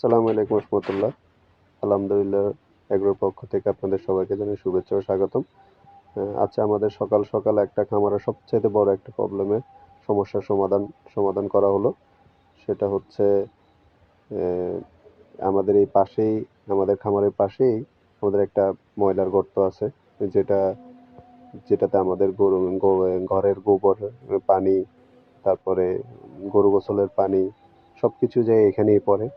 আসসালামু আলাইকুম রহমতুল্লাহ। আলহামদুলিল্লাহ, এগ্রোর পক্ষ থেকে আপনাদের সবাইকে জানাই শুভেচ্ছা ও স্বাগতম। আচ্ছা, আমাদের সকাল সকাল একটা খামারের সবচাইতে বড় একটা সমস্যার সমাধান করা হলো। সেটা হচ্ছে আহ, আমাদের এই পাশেই, আমাদের খামারের পাশেই আমাদের একটা ময়লার গর্ত আছে, যেটা যেটাতে আমাদের ঘরের গোবর পানি, তারপরে গরু গোসলের পানি সবকিছু যায় এখানেই পড়ে।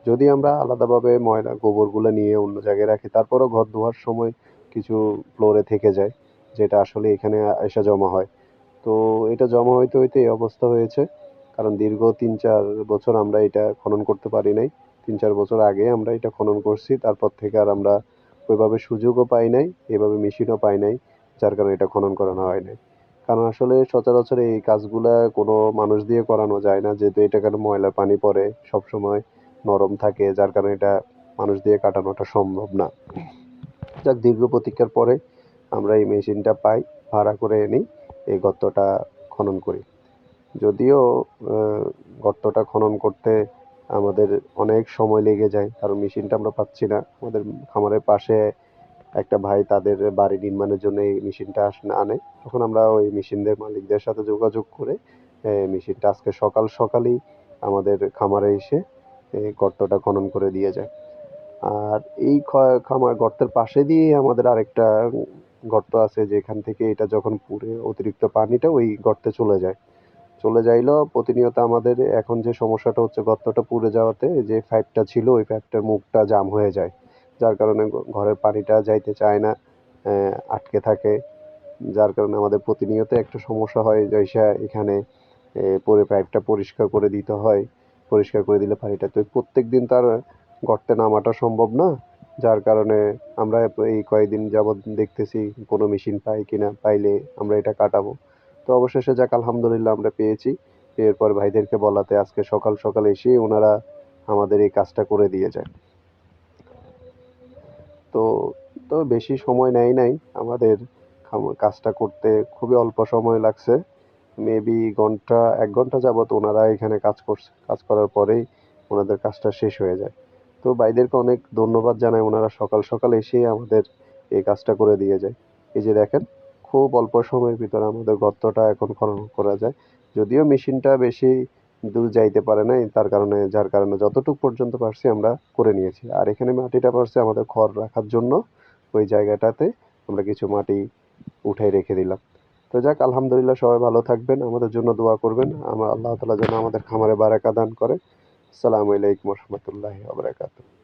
যদি আমরা আলাদাভাবে ময়লা গোবরগুলো নিয়ে অন্য জায়গায় রাখি, তারপরেও ঘর ধোয়ার সময় কিছু ফ্লোরে থেকে যায়, যেটা আসলে এখানে এসে জমা হয়। তো এটা জমা হইতে হইতে এই অবস্থা হয়েছে, কারণ দীর্ঘ ৩-৪ বছর আমরা এটা খনন করতে পারি নাই। ৩-৪ বছর আগে আমরা এটা খনন করছি, তারপর থেকে আর আমরা ওইভাবে সুযোগও পাই নাই, এভাবে মেশিনও পাই নাই, যার কারণে এটা খনন করানো হয় নাই। কারণ আসলে সচরাচর এই কাজগুলা কোনো মানুষ দিয়ে করানো যায় না, যেহেতু এটা কেন ময়লার পানি পড়ে সবসময় নরম থাকে, যার কারণে এটা মানুষ দিয়ে কাটানোটা সম্ভব না। যাক, দীর্ঘ প্রতীক্ষার পরে আমরা এই মেশিনটা পাই, ভাড়া করে এনে এই গর্তটা খনন করি। যদিও গর্তটা খনন করতে আমাদের অনেক সময় লেগে যায়, কারণ মেশিনটা আমরা পাচ্ছি না। আমাদের খামারের পাশে একটা ভাই তাদের বাড়ি নির্মাণের জন্য এই মেশিনটা আনে। তখন আমরা ওই মেশিনদের মালিকদের সাথে যোগাযোগ করে মেশিনটা আজকে সকাল সকালই আমাদের খামারে এসে গর্তটা খনন করে দিয়ে যায়। আর এই খামার গর্তের পাশে দিয়ে আমাদের আরেকটা গর্ত আছে, যেখান থেকে এটা যখন পুড়ে অতিরিক্ত পানিটা ওই গর্তে চলে যাইলেও প্রতিনিয়ত আমাদের এখন যে সমস্যাটা হচ্ছে, গর্তটা পুড়ে যাওয়াতে যে পাইপটা ছিল ওই পাইপটার মুখটা জাম হয়ে যায়, যার কারণে ঘরের পানিটা যাইতে চায় না, আটকে থাকে। যার কারণে আমাদের প্রতিনিয়ত একটা সমস্যা হয়, জয়সা এখানে পরে পাইপটা পরিষ্কার করে দিতে হয়। পরিষ্কার করে দিলে পানিটা, তো প্রত্যেক দিন তার গর্তে নামাটা সম্ভব না। যার কারণে আমরা এই কয়েকদিন যাবৎ দেখতেছি কোনো মেশিন পাই কিনা, পাইলে আমরা এটা কাটাবো। তো অবশেষে যাক, আলহামদুলিল্লাহ আমরা পেয়েছি। এরপর ভাইদেরকে বলাতে আজকে সকাল সকাল এসে ওনারা আমাদের এই কাজটা করে দিয়ে যায়। তো তো বেশি সময় নেয় নাই আমাদের কাজটা করতে, খুবই অল্প সময় লাগছে। মেবি ১ ঘন্টা যাবৎ ওনারা এখানে কাজ করার পরেই ওনাদের কাজটা শেষ হয়ে যায়। তো ভাইদেরকে অনেক ধন্যবাদ জানাই, ওনারা সকাল সকাল এসেই আমাদের এই কাজটা করে দিয়ে যায়। এই যে দেখেন, খুব অল্প সময়ের ভিতরে আমাদের গর্তটা এখন খনন করা যায়। যদিও মেশিনটা বেশি দূর যাইতে পারে নাই, যার কারণে যতটুকু পর্যন্ত পারছি আমরা করে নিয়েছি। আর এখানে মাটিটা পারছে আমাদের খড় রাখার জন্য, ওই জায়গাটাতে আমরা কিছু মাটি উঠাই রেখে দিলাম। তো যাক, আলহামদুলিল্লাহ, সবাই ভালো থাকবেন, আমাদের জন্য দোয়া করবেন, আল্লাহ তাআলা যেন আমাদের খামারে বারাকা দান করে। আসসালামু আলাইকুম ওয়া রাহমাতুল্লাহি ওয়া বারাকাতুহু।